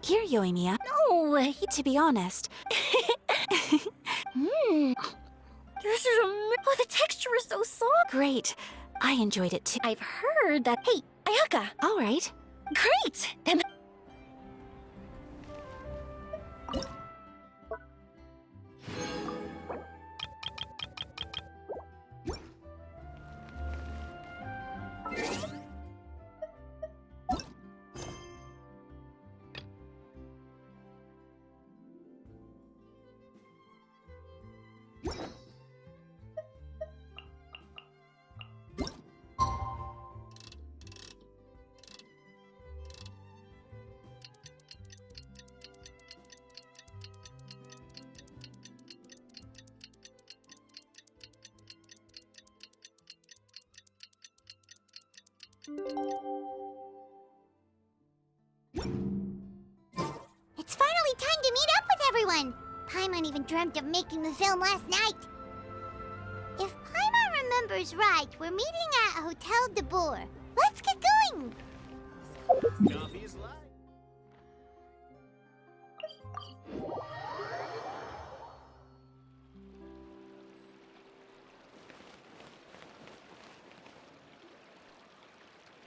Here, Yoimiya. No! To be honest... This is oh, the texture is so soft! Great. I enjoyed it too. I've heard that... Hey, Ayaka! Alright. Great! Then... It's finally time to meet up with everyone! Paimon even dreamt of making the film last night. If Paimon remembers right, we're meeting at Hotel de Boer. Let's get going!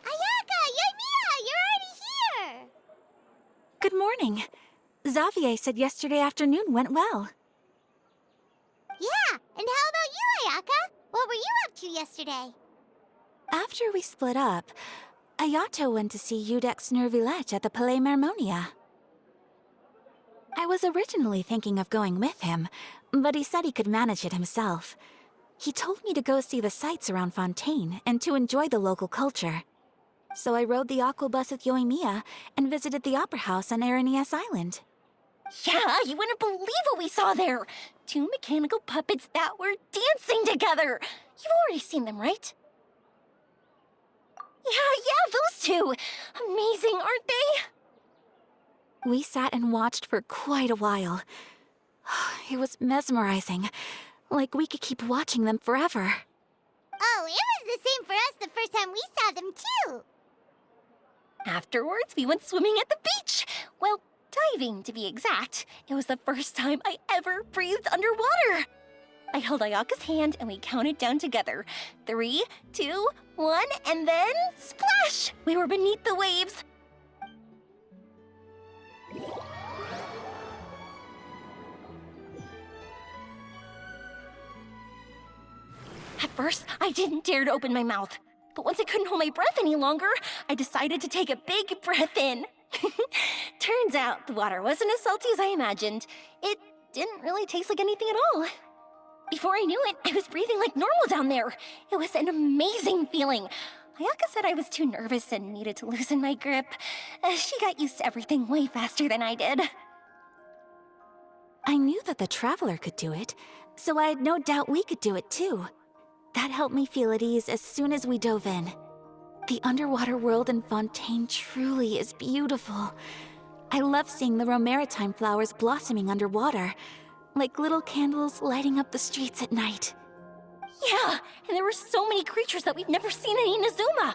Ayaka! Yoimiya! You're already here! Good morning. Xavier said yesterday afternoon went well. Yeah, and how about you, Ayaka? What were you up to yesterday? After we split up, Ayato went to see Udex Nervilette at the Palais Mermonia. I was originally thinking of going with him, but he said he could manage it himself. He told me to go see the sights around Fontaine and to enjoy the local culture. So I rode the aqua bus with Yoimiya and visited the Opera House on Aranias Island. Yeah, you wouldn't believe what we saw there! 2 mechanical puppets that were dancing together! You've already seen them, right? Yeah, those two! Amazing, aren't they? We sat and watched for quite a while. It was mesmerizing, like we could keep watching them forever. Oh, it was the same for us the first time we saw them, too! Afterwards, we went swimming at the beach! Well, diving, to be exact. It was the first time I ever breathed underwater! I held Ayaka's hand and we counted down together. 3, 2, 1, and then splash! We were beneath the waves. At first, I didn't dare to open my mouth. But once I couldn't hold my breath any longer, I decided to take a big breath in. Turns out the water wasn't as salty as I imagined. It didn't really taste like anything at all. Before I knew it, I was breathing like normal down there. It was an amazing feeling. Ayaka said I was too nervous and needed to loosen my grip. She got used to everything way faster than I did. I knew that the Traveler could do it, so I had no doubt we could do it too. That helped me feel at ease as soon as we dove in. The underwater world in Fontaine truly is beautiful. I love seeing the romaritime flowers blossoming underwater, like little candles lighting up the streets at night. Yeah, and there were so many creatures that we've never seen in Inazuma.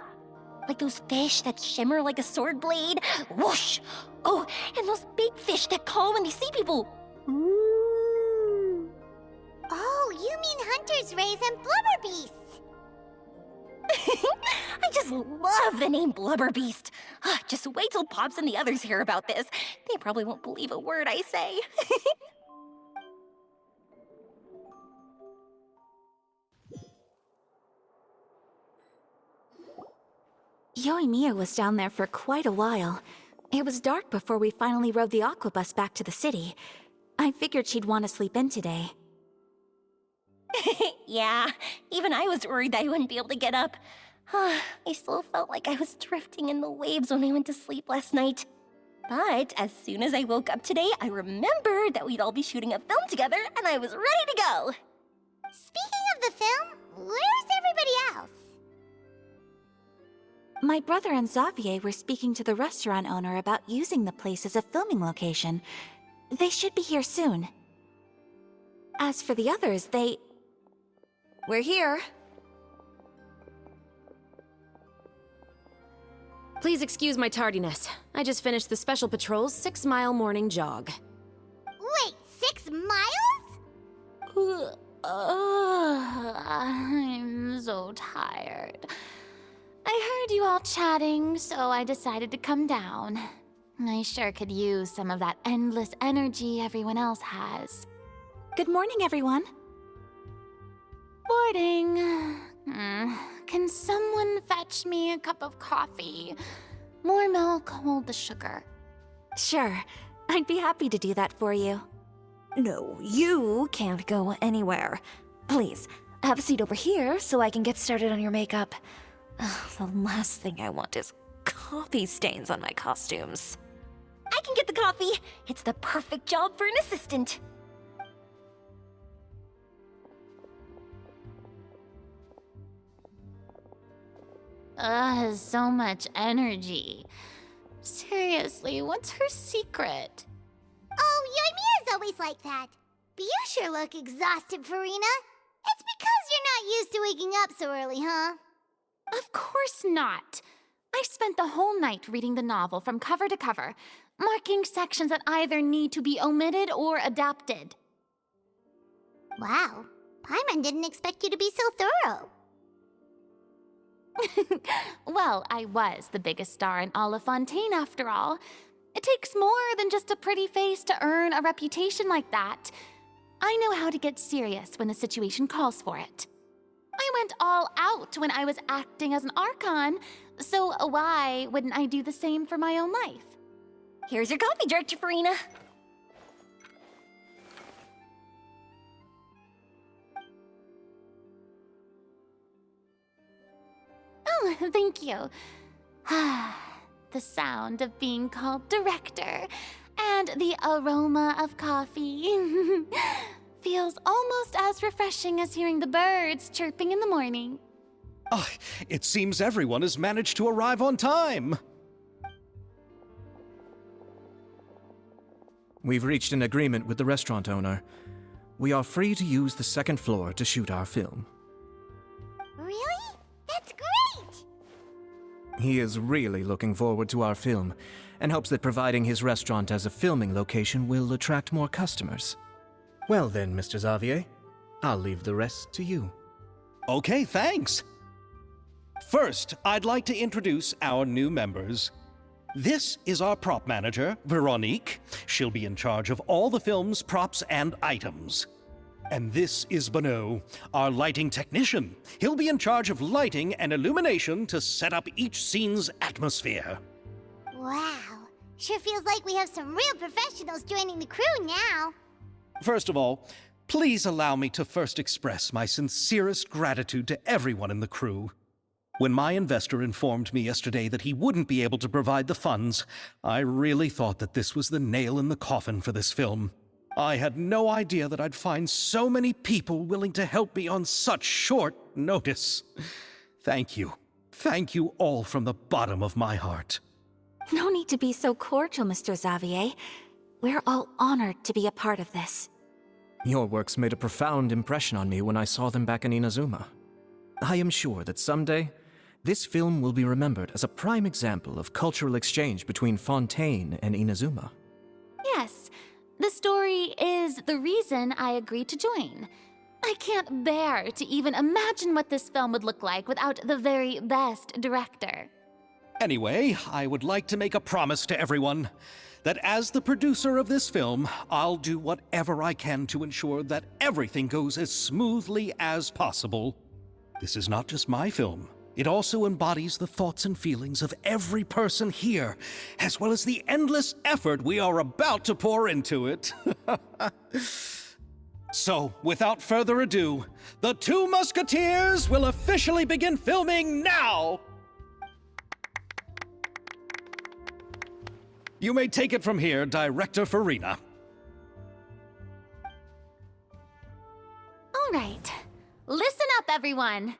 Like those fish that shimmer like a sword blade. Whoosh! Oh, and those big fish that call when they see people. Ooh. Oh, you mean Hunter's Rays and Blubber Beasts. I just love the name Blubber Beast. Just wait till Pops and the others hear about this. They probably won't believe a word I say. Yoimiya was down there for quite a while. It was dark before we finally rode the aqua bus back to the city. I figured she'd want to sleep in today. Yeah, even I was worried that I wouldn't be able to get up. I still felt like I was drifting in the waves when I went to sleep last night. But as soon as I woke up today, I remembered that we'd all be shooting a film together, and I was ready to go. Speaking of the film, where's everybody else? My brother and Xavier were speaking to the restaurant owner about using the place as a filming location. They should be here soon. As for the others, We're here. Please excuse my tardiness. I just finished the Special Patrol's 6-mile morning jog. Wait, 6 miles? I'm so tired. I heard you all chatting, so I decided to come down. I sure could use some of that endless energy everyone else has. Good morning, everyone. Morning. Can someone fetch me a cup of coffee? More milk, hold the sugar. Sure, I'd be happy to do that for you. No, you can't go anywhere. Please, have a seat over here so I can get started on your makeup. The last thing I want is coffee stains on my costumes. I can get the coffee. It's the perfect job for an assistant. So much energy. Seriously, what's her secret? Oh, Yoimiya's always like that. But you sure look exhausted, Farina. It's because you're not used to waking up so early, huh? Of course not. I spent the whole night reading the novel from cover to cover, marking sections that either need to be omitted or adapted. Wow, Paimon didn't expect you to be so thorough. Well, I was the biggest star in all of Fontaine after all. It takes more than just a pretty face to earn a reputation like that. I know how to get serious when the situation calls for it. I went all out when I was acting as an Archon, so why wouldn't I do the same for my own life? Here's your coffee, Director Farina. Oh, thank you. The sound of being called director and the aroma of coffee feels almost as refreshing as hearing the birds chirping in the morning. Oh, it seems everyone has managed to arrive on time. We've reached an agreement with the restaurant owner. We are free to use the second floor to shoot our film. Really? That's great! He is really looking forward to our film and hopes that providing his restaurant as a filming location will attract more customers. Well then, Mr. Xavier, I'll leave the rest to you. Okay, thanks. First, I'd like to introduce our new members. This is our prop manager, Veronique. She'll be in charge of all the film's props and items. And this is Bonneau, our lighting technician. He'll be in charge of lighting and illumination to set up each scene's atmosphere. Wow, sure feels like we have some real professionals joining the crew now. First of all, please allow me to first express my sincerest gratitude to everyone in the crew. When my investor informed me yesterday that he wouldn't be able to provide the funds, I really thought that this was the nail in the coffin for this film. I had no idea that I'd find so many people willing to help me on such short notice. Thank you. Thank you all from the bottom of my heart. No need to be so cordial, Mr. Xavier. We're all honored to be a part of this. Your works made a profound impression on me when I saw them back in Inazuma. I am sure that someday, this film will be remembered as a prime example of cultural exchange between Fontaine and Inazuma. Yes, the story is the reason I agreed to join. I can't bear to even imagine what this film would look like without the very best director. Anyway, I would like to make a promise to everyone that as the producer of this film, I'll do whatever I can to ensure that everything goes as smoothly as possible. This is not just my film. It also embodies the thoughts and feelings of every person here, as well as the endless effort we are about to pour into it. So, without further ado, the Two Musketeers will officially begin filming now! You may take it from here, Director Farina. All right, listen up, everyone.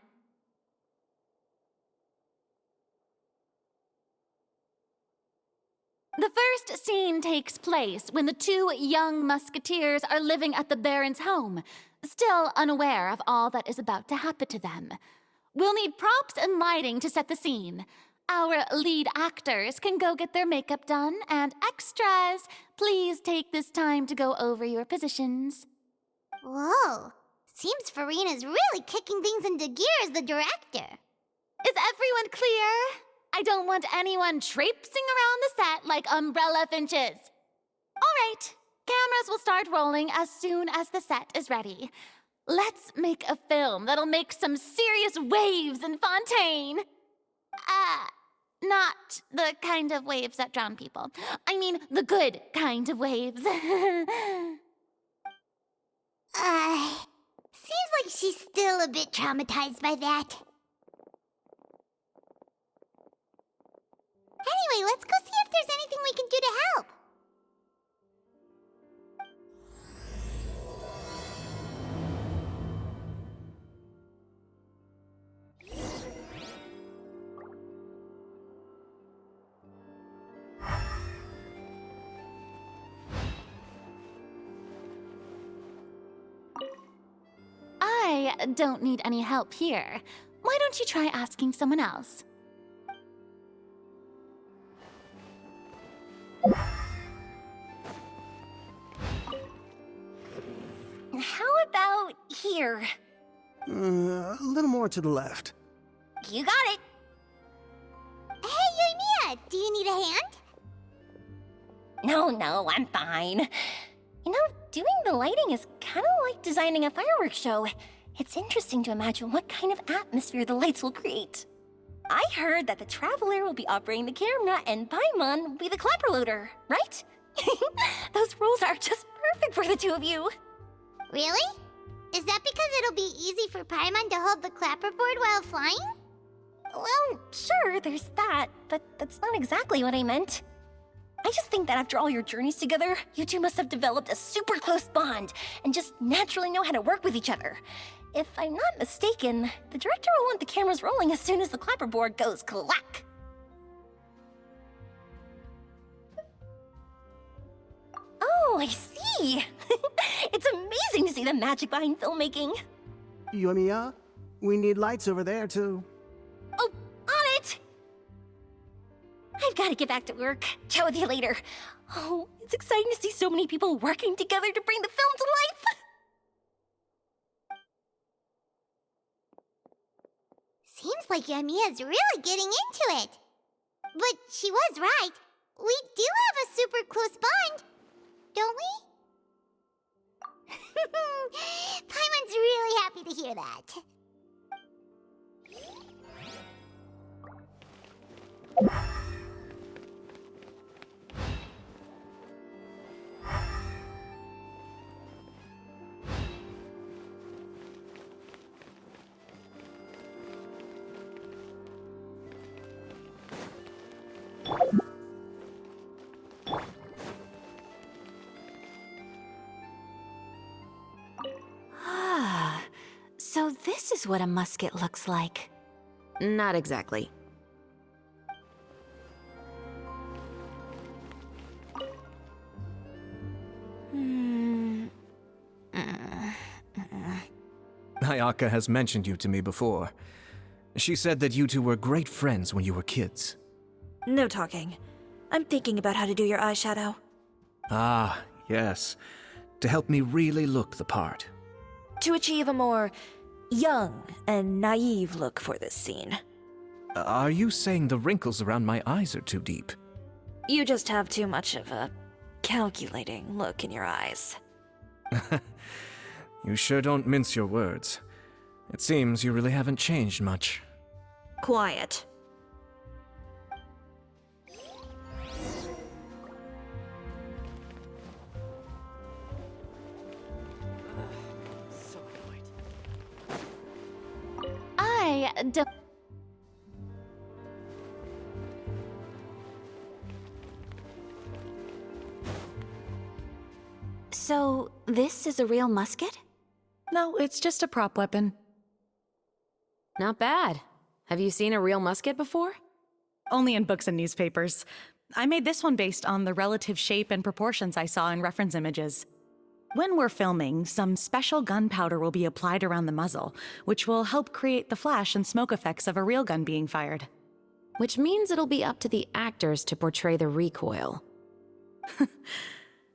The first scene takes place when the two young musketeers are living at the Baron's home, still unaware of all that is about to happen to them. We'll need props and lighting to set the scene. Our lead actors can go get their makeup done, and extras, please take this time to go over your positions. Whoa. Seems Farina's really kicking things into gear as the director. Is everyone clear? I don't want anyone traipsing around the set like umbrella finches. All right, cameras will start rolling as soon as the set is ready. Let's make a film that'll make some serious waves in Fontaine. Not the kind of waves that drown people. I mean, the good kind of waves. Seems like she's still a bit traumatized by that. Anyway, let's go see if there's anything we can do to help. I don't need any help here. Why don't you try asking someone else? How about here? A little more to the left. You got it. Hey, Yoimiya, do you need a hand? No, I'm fine. You know, doing the lighting is kind of like designing a fireworks show. It's interesting to imagine what kind of atmosphere the lights will create. I heard that the Traveler will be operating the camera and Paimon will be the clapper loader, right? Those roles are just perfect for the two of you. Really? Is that because it'll be easy for Paimon to hold the clapperboard while flying? Well, sure, there's that, but that's not exactly what I meant. I just think that after all your journeys together, you two must have developed a super close bond and just naturally know how to work with each other. If I'm not mistaken, the director will want the cameras rolling as soon as the clapperboard goes clack. Oh, I see. It's amazing to see the magic behind filmmaking. Yoimiya, we need lights over there, too. Oh, on it! I've got to get back to work. Chat with you later. Oh, it's exciting to see so many people working together to bring the film to life. Seems like Yoimiya's really getting into it. But she was right. We do have a super close bond, don't we? Paimon's really happy to hear that. So this is what a musket looks like. Not exactly. Ayaka has mentioned you to me before. She said that you two were great friends when you were kids. No talking. I'm thinking about how to do your eyeshadow. Ah, yes. To help me really look the part. To achieve a more young and naive look for this scene. Are you saying the wrinkles around my eyes are too deep? You just have too much of a calculating look in your eyes. You sure don't mince your words. It seems you really haven't changed much. Quiet. I don't... So, this is a real musket? No, it's just a prop weapon. Not bad. Have you seen a real musket before? Only in books and newspapers. I made this one based on the relative shape and proportions I saw in reference images. When we're filming, some special gunpowder will be applied around the muzzle, which will help create the flash and smoke effects of a real gun being fired. which means it'll be up to the actors to portray the recoil.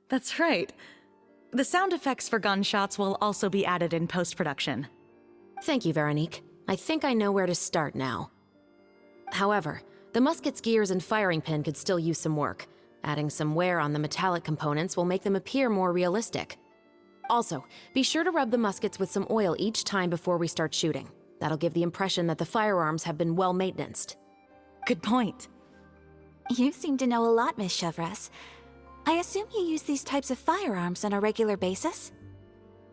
That's right. The sound effects for gunshots will also be added in post-production. Thank you, Veronique. I think I know where to start now. However, the musket's gears and firing pin could still use some work. Adding some wear on the metallic components will make them appear more realistic. Also, be sure to rub the muskets with some oil each time before we start shooting. That'll give the impression that the firearms have been well maintained. Good point. You seem to know a lot, Miss Chevres. I assume you use these types of firearms on a regular basis?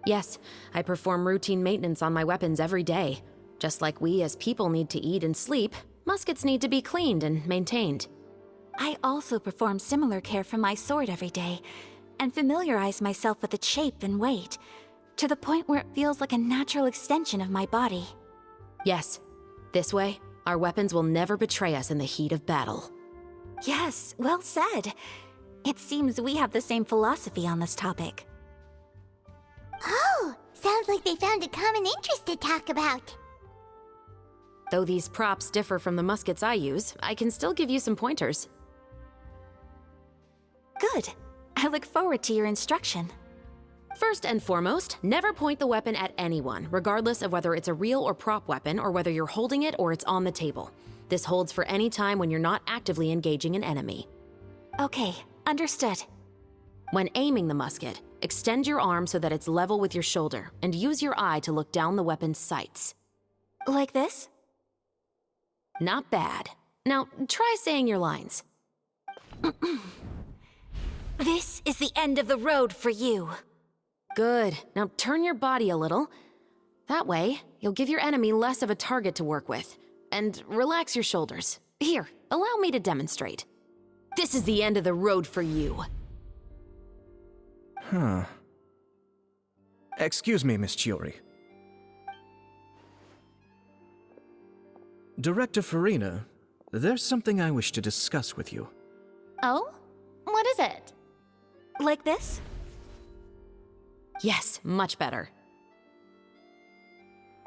Yes, I perform routine maintenance on my weapons every day. Just like we as people need to eat and sleep, muskets need to be cleaned and maintained. I also perform similar care for my sword every day, and familiarize myself with its shape and weight, to the point where it feels like a natural extension of my body. Yes, this way, our weapons will never betray us in the heat of battle. Yes, well said. It seems we have the same philosophy on this topic. Oh, sounds like they found a common interest to talk about. Though these props differ from the muskets I use, I can still give you some pointers. Good. I look forward to your instruction. First and foremost, never point the weapon at anyone, regardless of whether it's a real or prop weapon or whether you're holding it or it's on the table. This holds for any time when you're not actively engaging an enemy. Okay, understood. When aiming the musket, extend your arm so that it's level with your shoulder and use your eye to look down the weapon's sights. Like this? Not bad. Now, try saying your lines. This is the end of the road for you. Good. Now turn your body a little. That way, you'll give your enemy less of a target to work with. And relax your shoulders. Here, allow me to demonstrate. This is the end of the road for you. Huh. Excuse me, Miss Chiori. Director Farina, there's something I wish to discuss with you. Oh? What is it? Like this? Yes, much better.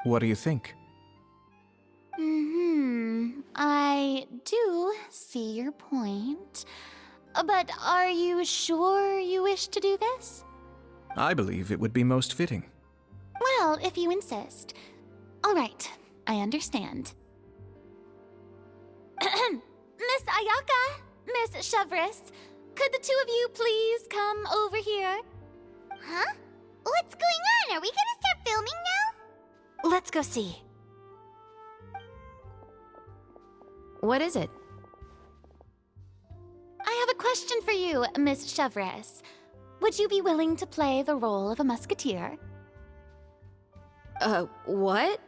What do you think? I do see your point. But are you sure you wish to do this? I believe it would be most fitting. Well, if you insist. All right, I understand. Miss Ayaka, Miss Chevres, could the two of you please come over here? Huh? What's going on? Are we gonna start filming now? Let's go see. What is it? I have a question for you, Miss Chevres. Would you be willing to play the role of a musketeer? What?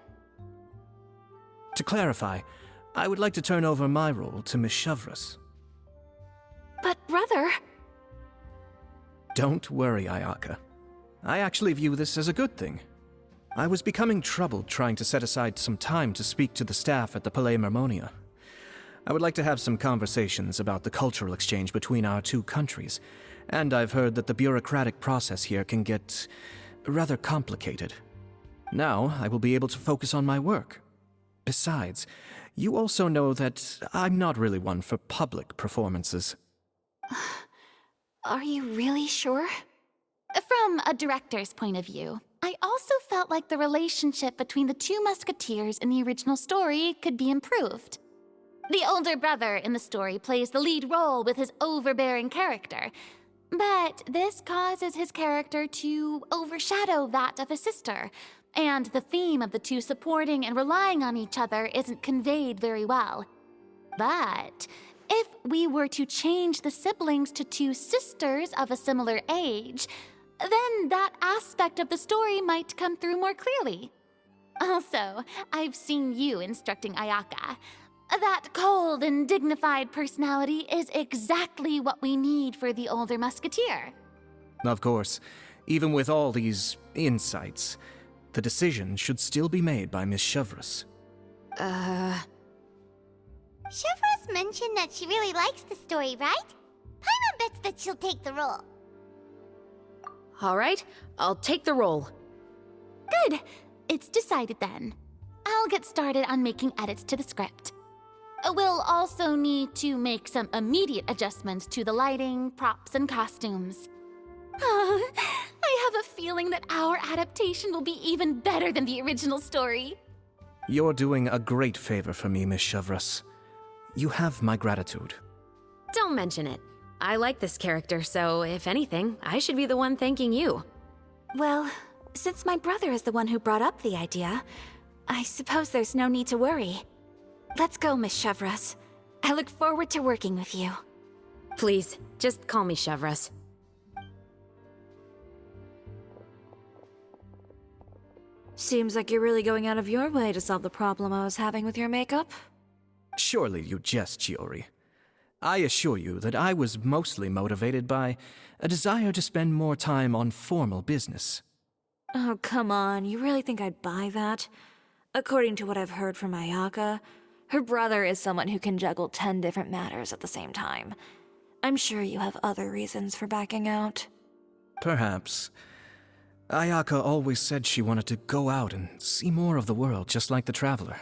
To clarify, I would like to turn over my role to Miss Chevres. But brother... Don't worry, Ayaka. I actually view this as a good thing. I was becoming troubled trying to set aside some time to speak to the staff at the Palais Mermonia. I would like to have some conversations about the cultural exchange between our two countries, and I've heard that the bureaucratic process here can get rather complicated. Now, I will be able to focus on my work. Besides, you also know that I'm not really one for public performances. Are you really sure? From a director's point of view, I also felt like the relationship between the two musketeers in the original story could be improved. The older brother in the story plays the lead role with his overbearing character, but this causes his character to overshadow that of his sister, and the theme of the two supporting and relying on each other isn't conveyed very well. But if we were to change the siblings to two sisters of a similar age, then that aspect of the story might come through more clearly. Also, I've seen you instructing Ayaka. That cold and dignified personality is exactly what we need for the older musketeer. Of course, even with all these insights, the decision should still be made by Miss Chevres. Chevres mentioned that she really likes the story, right? Paimon bets that she'll take the role. All right, I'll take the role. Good. It's decided then. I'll get started on making edits to the script. We'll also need to make some immediate adjustments to the lighting, props, and costumes. I have a feeling that our adaptation will be even better than the original story. You're doing a great favor for me, Miss Chevreuse. You have my gratitude. Don't mention it. I like this character, so if anything, I should be the one thanking you. Well, since my brother is the one who brought up the idea, I suppose there's no need to worry. Let's go, Miss Chevreuse. I look forward to working with you. Please, just call me Chevreuse. Seems like you're really going out of your way to solve the problem I was having with your makeup. Surely you jest, Chiori. I assure you that I was mostly motivated by a desire to spend more time on formal business. Oh, come on. You really think I'd buy that? According to what I've heard from Ayaka, her brother is someone who can juggle 10 different matters at the same time. I'm sure you have other reasons for backing out. Perhaps. Ayaka always said she wanted to go out and see more of the world, just like the Traveler.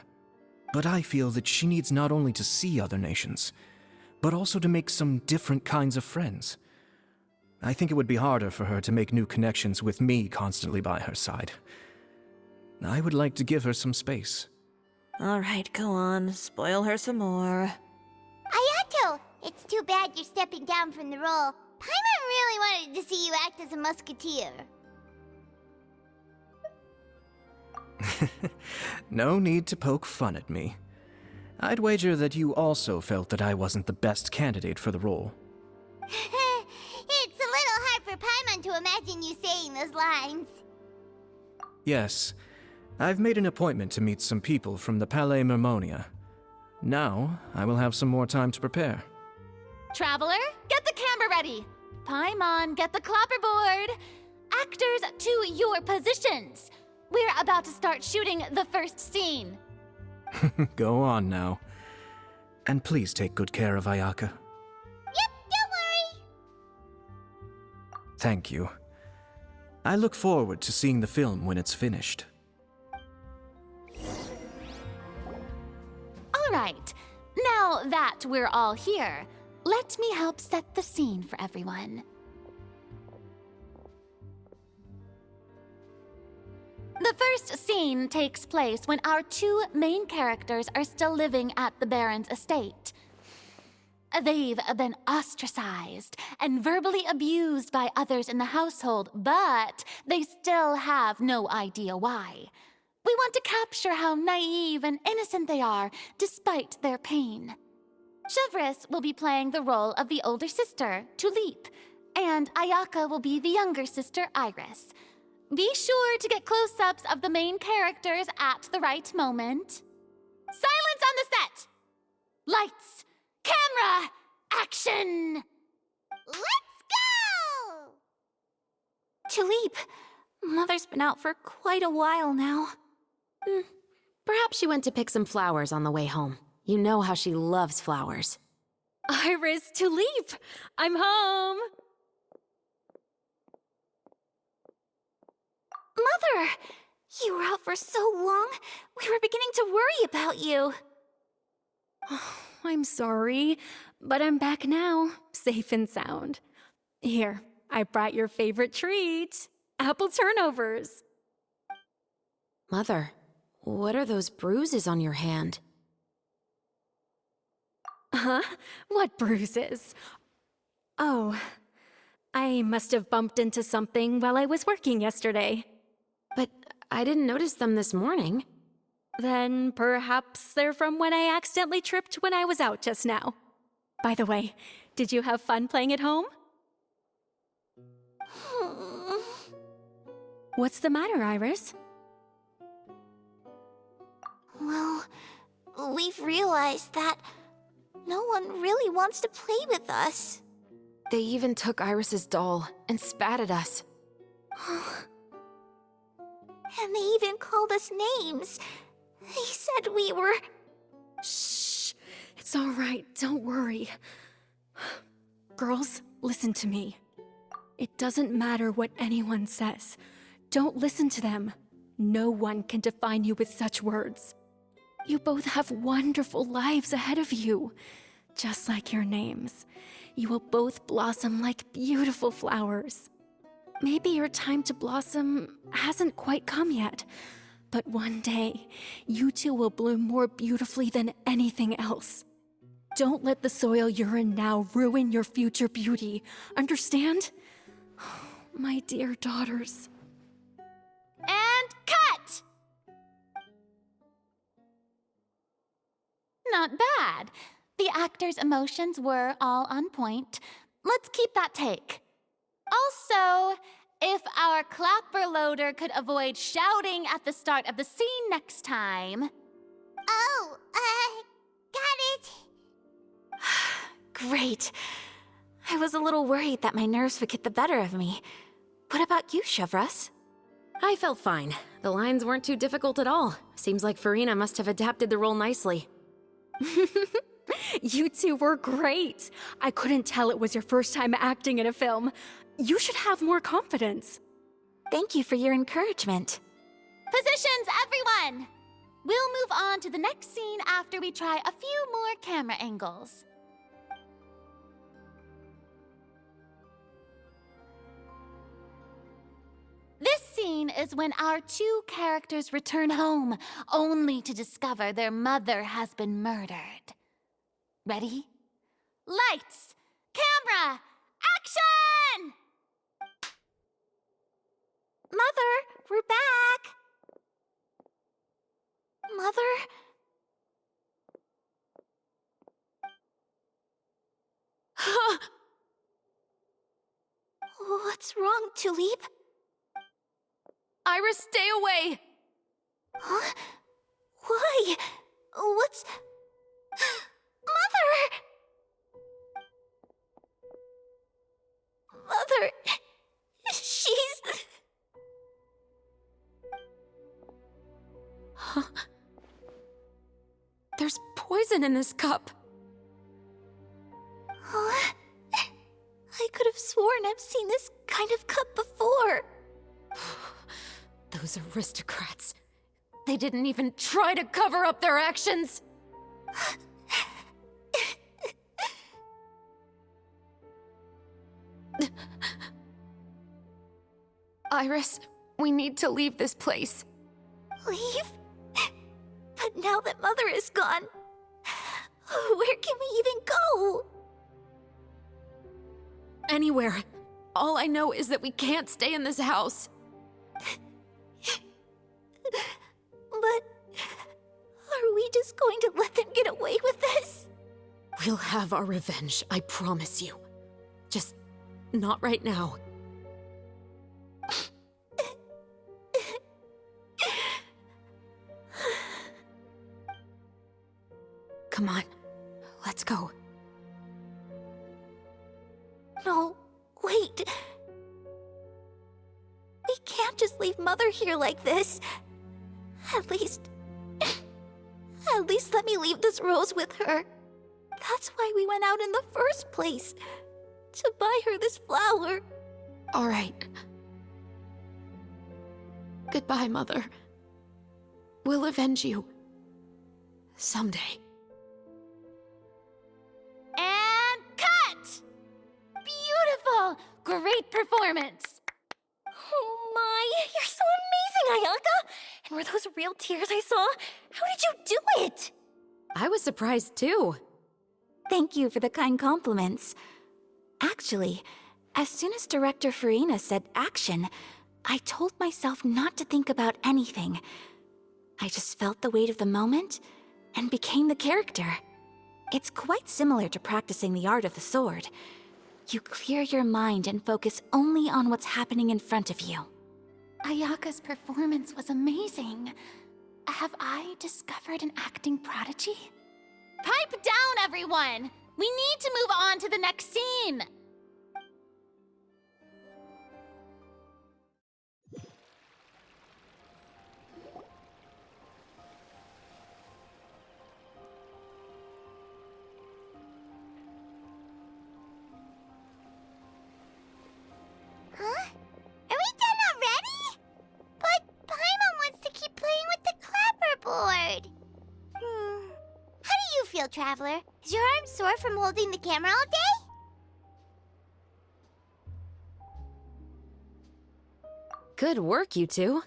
But I feel that she needs not only to see other nations, but also to make some different kinds of friends. I think it would be harder for her to make new connections with me constantly by her side. I would like to give her some space. All right, go on. Spoil her some more. Ayato! It's too bad you're stepping down from the role. Paimon really wanted to see you act as a musketeer. No need to poke fun at me. I'd wager that you also felt that I wasn't the best candidate for the role. It's a little hard for Paimon to imagine you saying those lines. Yes, I've made an appointment to meet some people from the Palais Mermonia. Now, I will have some more time to prepare. Traveler, get the camera ready. Paimon, get the clapperboard. Actors, to your positions. We're about to start shooting the first scene. Go on now. And please take good care of Ayaka. Yep, don't worry. Thank you. I look forward to seeing the film when it's finished. All right, now that we're all here, let me help set the scene for everyone. The first scene takes place when our two main characters are still living at the Baron's estate. They've been ostracized and verbally abused by others in the household, but they still have no idea why. We want to capture how naive and innocent they are, despite their pain. Chevreuse will be playing the role of the older sister, Tulip, and Ayaka will be the younger sister, Iris. Be sure to get close-ups of the main characters at the right moment. Silence on the set! Lights, camera, action! Let's go! Tulip, Mother's been out for quite a while now. Perhaps she went to pick some flowers on the way home. You know how she loves flowers. Iris, Tulip, I'm home! Mother! You were out for so long, we were beginning to worry about you. I'm sorry, but I'm back now, safe and sound. Here, I brought your favorite treat, apple turnovers. Mother, what are those bruises on your hand? Huh? What bruises? Oh, I must have bumped into something while I was working yesterday. But I didn't notice them this morning. Then perhaps they're from when I accidentally tripped when I was out just now. By the way, did you have fun playing at home? What's the matter, Iris? Well, we've realized that no one really wants to play with us. They even took Iris's doll and spat at us. And they even called us names. They said we were... Shh. It's all right. Don't worry. Girls, listen to me. It doesn't matter what anyone says. Don't listen to them. No one can define you with such words. You both have wonderful lives ahead of you. Just like your names. You will both blossom like beautiful flowers. Maybe your time to blossom hasn't quite come yet, but one day, you two will bloom more beautifully than anything else. Don't let the soil you're in now ruin your future beauty. Understand? My dear daughters. And cut! Not bad. The actors' emotions were all on point. Let's keep that take. Also, if our clapper loader could avoid shouting at the start of the scene next time. Oh, got it. Great. I was a little worried that my nerves would get the better of me. What about you, Chevros? I felt fine. The lines weren't too difficult at all. Seems like Farina must have adapted the role nicely. You two were great. I couldn't tell it was your first time acting in a film. You should have more confidence. Thank you for your encouragement. Positions, everyone! We'll move on to the next scene after we try a few more camera angles. This scene is when our two characters return home, only to discover their mother has been murdered. Ready? Lights! Camera! Action! Mother, we're back! Mother? What's wrong, Tulip? Iris, stay away! Huh? Why? What's... Mother! Mother... She's... Huh? There's poison in this cup. Huh? I could have sworn I've seen this kind of cup before. Those aristocrats. They didn't even try to cover up their actions. Iris, we need to leave this place. Leave? But now that Mother is gone, where can we even go? Anywhere. All I know is that we can't stay in this house. But are we just going to let them get away with this? We'll have our revenge, I promise you. Just not right now. Come on, let's go. No, wait. We can't just leave Mother here like this. At least let me leave this rose with her. That's why we went out in the first place. To buy her this flower. All right. Goodbye, Mother. We'll avenge you. Someday. And cut! Beautiful! Great performance! Oh my, you're so amazing, Ayaka! And were those real tears I saw? How did you do it? I was surprised too. Thank you for the kind compliments. Actually, as soon as Director Farina said action, I told myself not to think about anything. I just felt the weight of the moment and became the character. It's quite similar to practicing the art of the sword. You clear your mind and focus only on what's happening in front of you. Ayaka's performance was amazing. Have I discovered an acting prodigy? Pipe down, everyone! We need to move on to the next scene! Huh? Are we done already? But Paimon wants to keep playing with the clapperboard. Traveler. Is your arm sore from holding the camera all day? Good work, you two.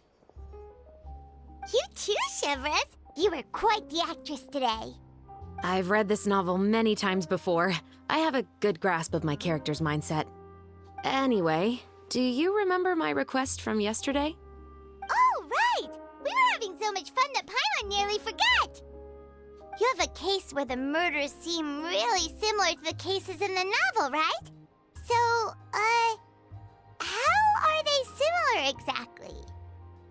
You too, Shivers. You were quite the actress today. I've read this novel many times before. I have a good grasp of my character's mindset. Anyway, do you remember my request from yesterday? Oh, right! We were having so much fun that Paimon nearly forgot! You have a case where the murders seem really similar to the cases in the novel, right? So, how are they similar exactly?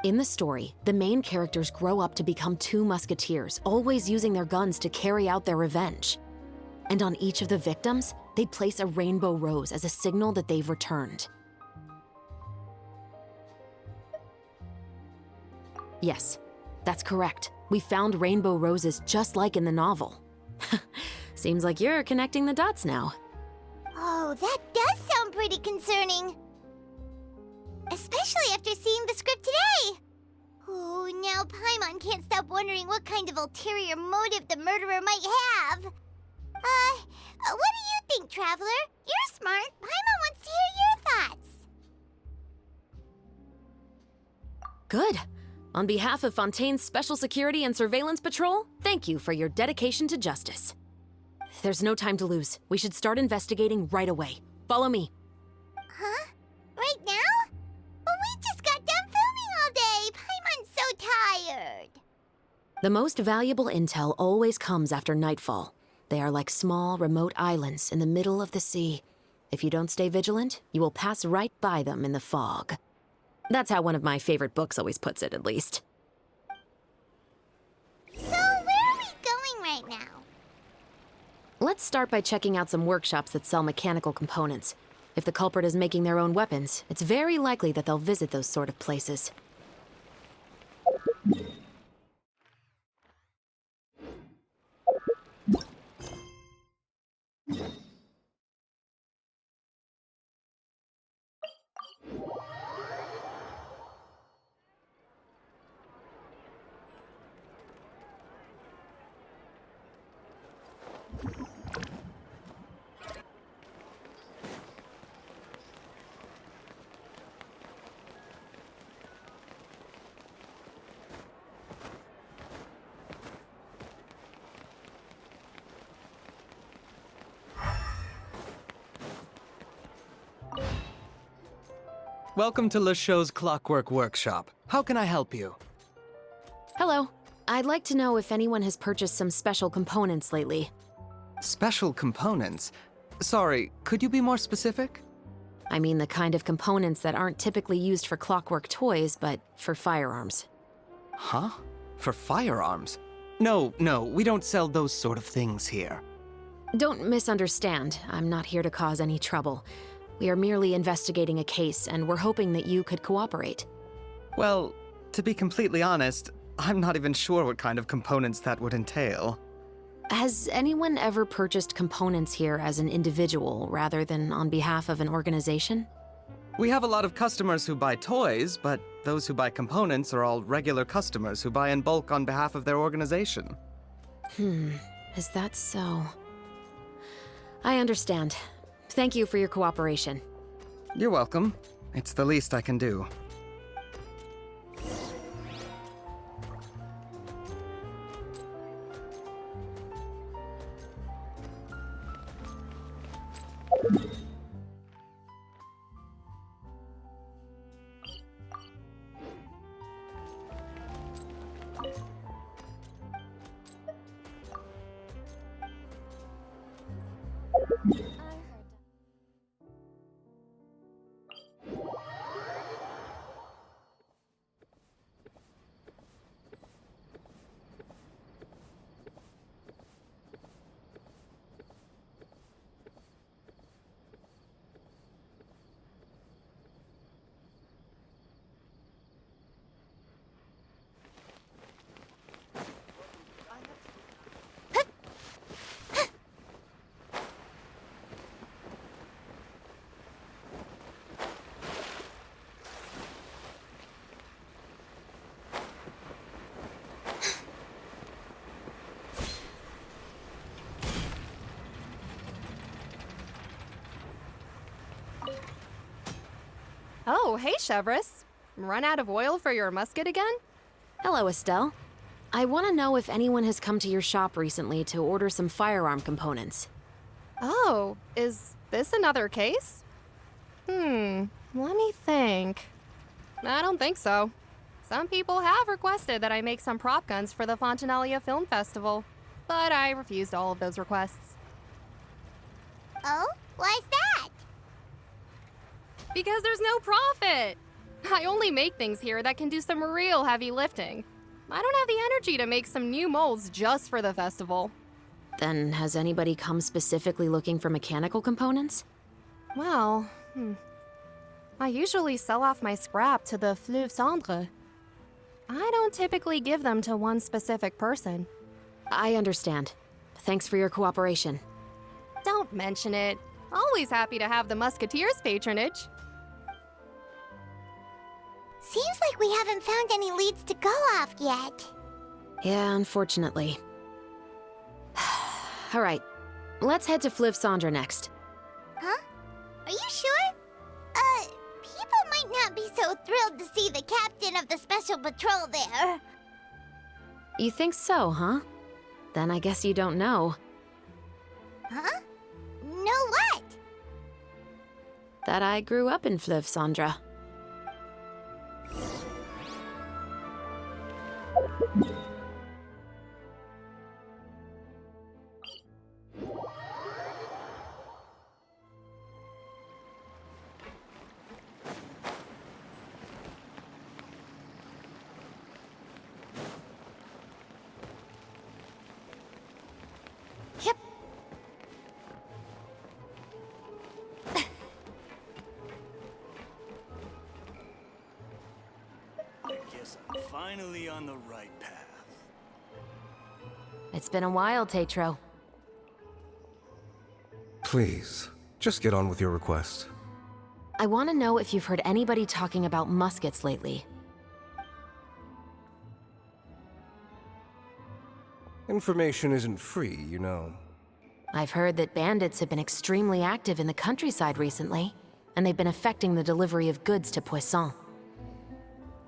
In the story, the main characters grow up to become two musketeers, always using their guns to carry out their revenge. And on each of the victims, they place a rainbow rose as a signal that they've returned. Yes, that's correct. We found rainbow roses just like in the novel. Seems like you're connecting the dots now. Oh, that does sound pretty concerning. Especially after seeing the script today. Oh, now Paimon can't stop wondering what kind of ulterior motive the murderer might have. What do you think, Traveler? You're smart. Paimon wants to hear your thoughts. Good. On behalf of Fontaine's Special Security and Surveillance Patrol, thank you for your dedication to justice. There's no time to lose. We should start investigating right away. Follow me. Huh? Right now? But we just got done filming all day. Paimon's so tired. The most valuable intel always comes after nightfall. They are like small, remote islands in the middle of the sea. If you don't stay vigilant, you will pass right by them in the fog. That's how one of my favorite books always puts it, at least. So, where are we going right now? Let's start by checking out some workshops that sell mechanical components. If the culprit is making their own weapons, it's very likely that they'll visit those sort of places. Welcome to Le Show's Clockwork Workshop. How can I help you? Hello. I'd like to know if anyone has purchased some special components lately. Special components? Sorry, could you be more specific? I mean the kind of components that aren't typically used for clockwork toys, but for firearms. Huh? For firearms? No, we don't sell those sort of things here. Don't misunderstand. I'm not here to cause any trouble. We are merely investigating a case, and we're hoping that you could cooperate. Well, to be completely honest, I'm not even sure what kind of components that would entail. Has anyone ever purchased components here as an individual rather than on behalf of an organization? We have a lot of customers who buy toys, but those who buy components are all regular customers who buy in bulk on behalf of their organization. Is that so? I understand. Thank you for your cooperation. You're welcome. It's the least I can do. Oh, hey, Chevris. Run out of oil for your musket again? Hello, Estelle. I want to know if anyone has come to your shop recently to order some firearm components. Oh, is this another case? Let me think. I don't think so. Some people have requested that I make some prop guns for the Fontanalia Film Festival, but I refused all of those requests. Oh? Why's that? Because there's no profit! I only make things here that can do some real heavy lifting. I don't have the energy to make some new molds just for the festival. Then has anybody come specifically looking for mechanical components? Well, I usually sell off my scrap to the Fleuve Cendre. I don't typically give them to one specific person. I understand. Thanks for your cooperation. Don't mention it. Always happy to have the Musketeers' patronage. Seems like we haven't found any leads to go off yet. Yeah, unfortunately. All right, let's head to Fleuve Cendre next. Huh? Are you sure? People might not be so thrilled to see the captain of the Special Patrol there. You think so, huh? Then I guess you don't know. Huh? Know what? That I grew up in Fleuve Cendre. Finally on the right path. It's been a while, Tetro. Please, just get on with your request. I want to know if you've heard anybody talking about muskets lately. Information isn't free, you know. I've heard that bandits have been extremely active in the countryside recently, and they've been affecting the delivery of goods to Poisson.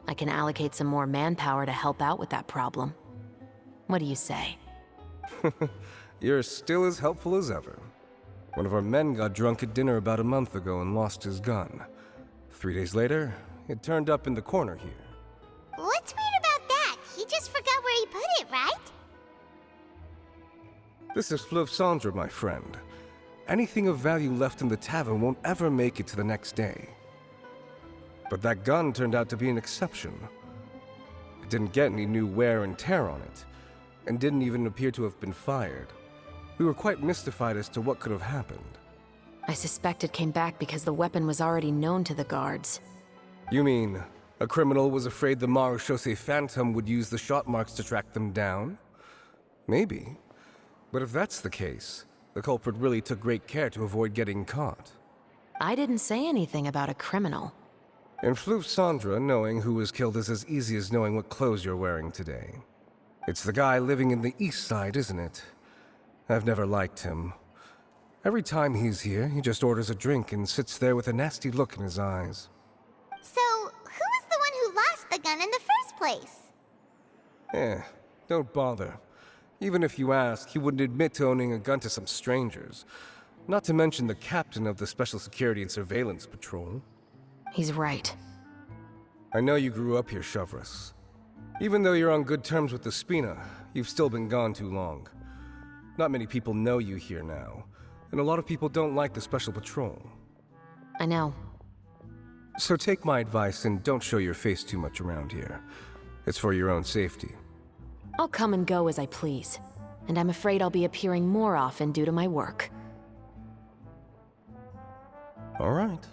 I can allocate some more manpower to help out with that problem. What do you say? You're still as helpful as ever. One of our men got drunk at dinner about a month ago and lost his gun. 3 days later, it turned up in the corner here. What's weird about that? He just forgot where he put it, right? This is Fleuve Cendre, my friend. Anything of value left in the tavern won't ever make it to the next day. But that gun turned out to be an exception. It didn't get any new wear and tear on it, and didn't even appear to have been fired. We were quite mystified as to what could have happened. I suspect it came back because the weapon was already known to the guards. You mean, a criminal was afraid the Marechaussee Phantom would use the shot marks to track them down? Maybe. But if that's the case, the culprit really took great care to avoid getting caught. I didn't say anything about a criminal. In Fleuve Cendre, knowing who was killed is as easy as knowing what clothes you're wearing today. It's the guy living in the east side, isn't it? I've never liked him. Every time he's here, he just orders a drink and sits there with a nasty look in his eyes. So, who was the one who lost the gun in the first place? Don't bother. Even if you ask, he wouldn't admit to owning a gun to some strangers. Not to mention the captain of the Special Security and Surveillance Patrol. He's right. I know you grew up here, Chevris. Even though you're on good terms with the Spina, you've still been gone too long. Not many people know you here now, and a lot of people don't like the Special Patrol. I know. So take my advice and don't show your face too much around here. It's for your own safety. I'll come and go as I please, and I'm afraid I'll be appearing more often due to my work. All right.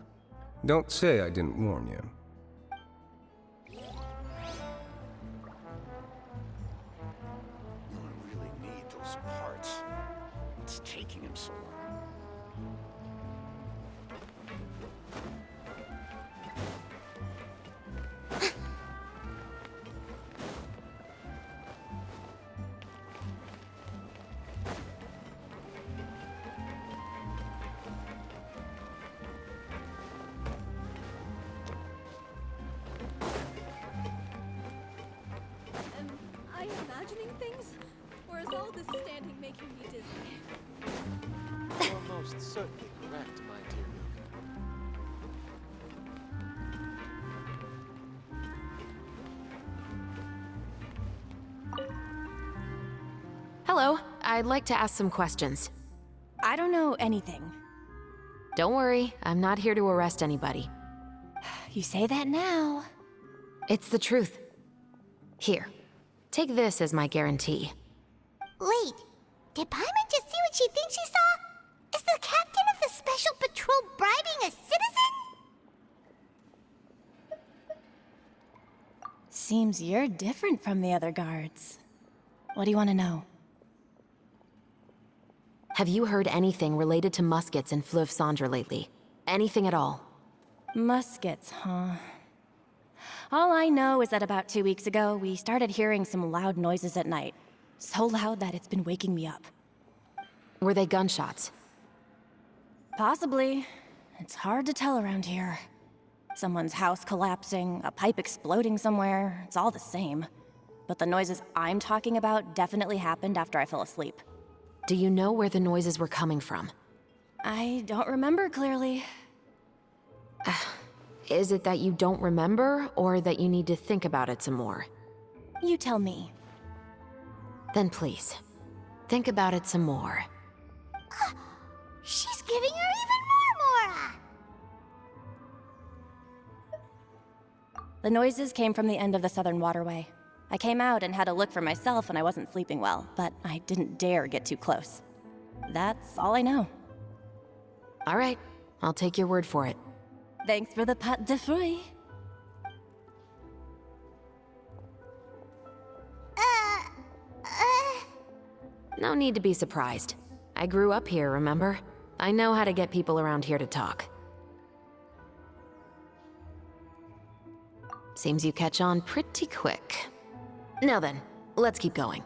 Don't say I didn't warn you. I really need those parts. What's taking him so long? imagining things? Or is all this standing making me dizzy? You're most certainly correct, my dear Luca. Hello, I'd like to ask some questions. I don't know anything. Don't worry, I'm not here to arrest anybody. You say that now. It's the truth. Here, take this as my guarantee. Wait, did Paimon just see what she thinks she saw? Is the captain of the Special Patrol bribing a citizen? Seems you're different from the other guards. What do you want to know? Have you heard anything related to Muskets in Fleuve Cendre lately? Anything at all? Muskets, huh? All I know is that about 2 weeks ago, we started hearing some loud noises at night. So loud that it's been waking me up. Were they gunshots? Possibly. It's hard to tell around here. Someone's house collapsing, a pipe exploding somewhere, it's all the same. But the noises I'm talking about definitely happened after I fell asleep. Do you know where the noises were coming from? I don't remember clearly. Is it that you don't remember, or that you need to think about it some more? You tell me. Then please, think about it some more. She's giving her even more Mora! The noises came from the end of the Southern Waterway. I came out and had a look for myself when I wasn't sleeping well, but I didn't dare get too close. That's all I know. All right, I'll take your word for it. Thanks for the pâte de fruits. No need to be surprised. I grew up here, remember? I know how to get people around here to talk. Seems you catch on pretty quick. Now then, let's keep going.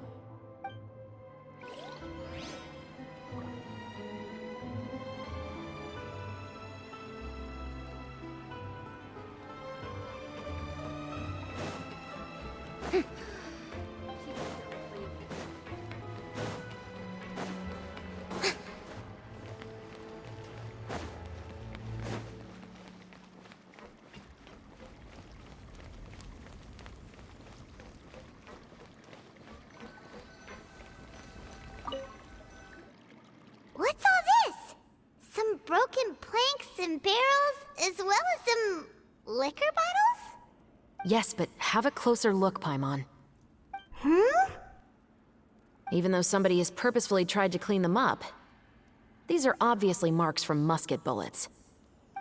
What's all this? Some broken planks and barrels, as well as some liquor bottles? Yes, but have a closer look, Paimon. Hmm? Even though somebody has purposefully tried to clean them up, these are obviously marks from musket bullets.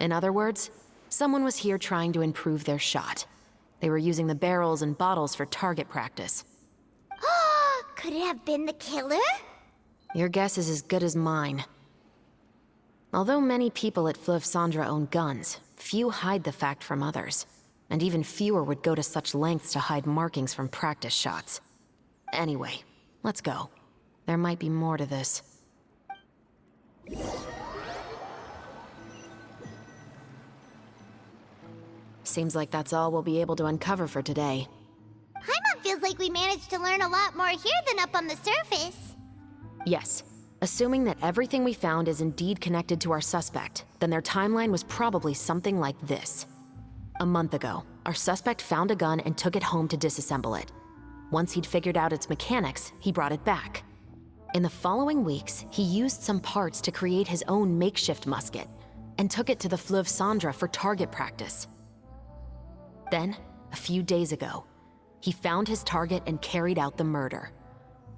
In other words, someone was here trying to improve their shot. They were using the barrels and bottles for target practice. Could it have been the killer? Your guess is as good as mine. Although many people at Fleuve Cendre own guns, few hide the fact from others. And even fewer would go to such lengths to hide markings from practice shots. Anyway, let's go. There might be more to this. Seems like that's all we'll be able to uncover for today. Paimon feels like we managed to learn a lot more here than up on the surface. Yes. Assuming that everything we found is indeed connected to our suspect, then their timeline was probably something like this. A month ago, our suspect found a gun and took it home to disassemble it. Once he'd figured out its mechanics, he brought it back. In the following weeks, he used some parts to create his own makeshift musket, and took it to the Fleuve Cendre for target practice. Then, a few days ago, he found his target and carried out the murder.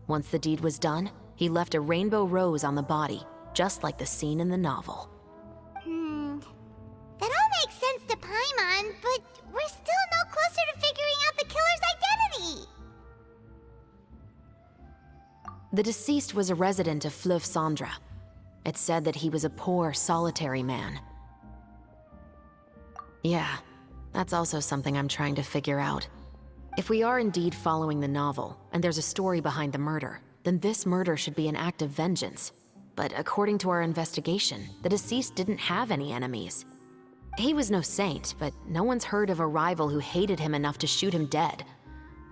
Once the deed was done, he left a rainbow rose on the body, just like the scene in the novel. That all makes sense to Paimon, but we're still no closer to figuring out the killer's identity! The deceased was a resident of Fleuve Cendre. It's said that he was a poor, solitary man. Yeah, that's also something I'm trying to figure out. If we are indeed following the novel, and there's a story behind the murder, then this murder should be an act of vengeance. But according to our investigation, the deceased didn't have any enemies. He was no saint, but no one's heard of a rival who hated him enough to shoot him dead.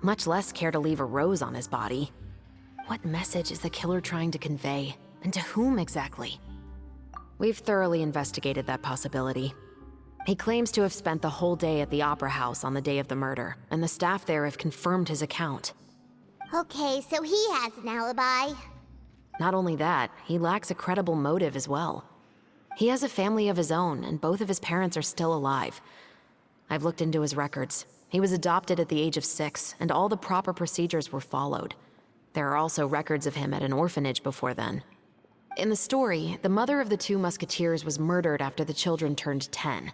much less care to leave a rose on his body. What message is the killer trying to convey? And to whom exactly? We've thoroughly investigated that possibility. He claims to have spent the whole day at the Opera House on the day of the murder, and the staff there have confirmed his account. Okay, so he has an alibi. Not only that, he lacks a credible motive as well. He has a family of his own, and both of his parents are still alive. I've looked into his records. He was adopted at the age of 6, and all the proper procedures were followed. There are also records of him at an orphanage before then. In the story, the mother of the 2 musketeers was murdered after the children turned 10.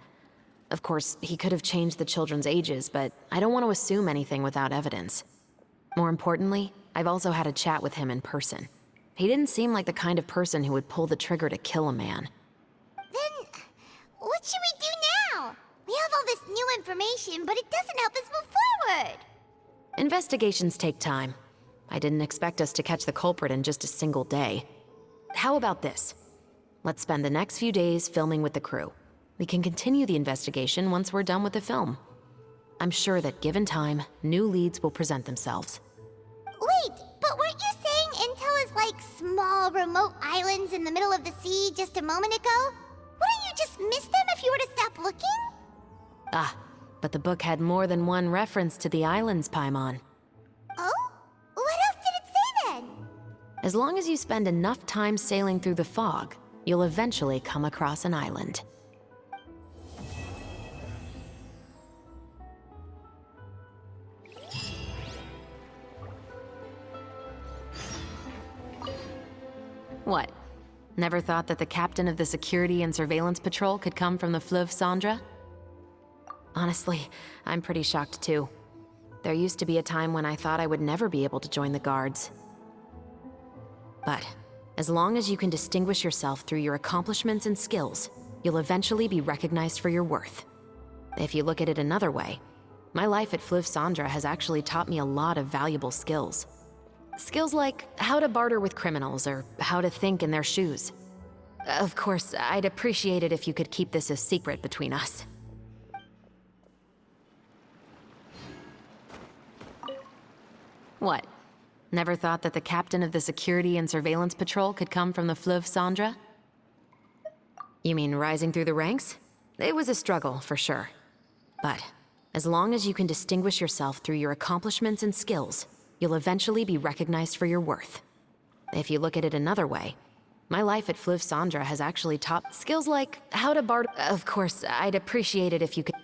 Of course, he could have changed the children's ages, but I don't want to assume anything without evidence. More importantly, I've also had a chat with him in person. He didn't seem like the kind of person who would pull the trigger to kill a man. Then, what should we do now? We have all this new information, but it doesn't help us move forward. Investigations take time. I didn't expect us to catch the culprit in just a single day. How about this? Let's spend the next few days filming with the crew. We can continue the investigation once we're done with the film. I'm sure that given time, new leads will present themselves. Wait, but weren't you saying Intel is like small, remote islands in the middle of the sea just a moment ago? Wouldn't you just miss them if you were to stop looking? Ah, but the book had more than one reference to the islands, Paimon. Oh? What else did it say then? As long as you spend enough time sailing through the fog, you'll eventually come across an island. What? Never thought that the captain of the security and surveillance patrol could come from the Fleuve Cendra? Honestly, I'm pretty shocked too. There used to be a time when I thought I would never be able to join the guards. But as long as you can distinguish yourself through your accomplishments and skills, you'll eventually be recognized for your worth. If you look at it another way, my life at Fleuve Cendra has actually taught me a lot of valuable skills. Skills like how to barter with criminals or how to think in their shoes. Of course, I'd appreciate it if you could keep this a secret between us. What? Never thought that the captain of the security and surveillance patrol could come from the Fleuve Cendra? You mean rising through the ranks? It was a struggle, for sure. But as long as you can distinguish yourself through your accomplishments and skills, you'll eventually be recognized for your worth. If you look at it another way, my life at Fleuve Cendra has actually taught skills like how to barter. Of course, I'd appreciate it if you could.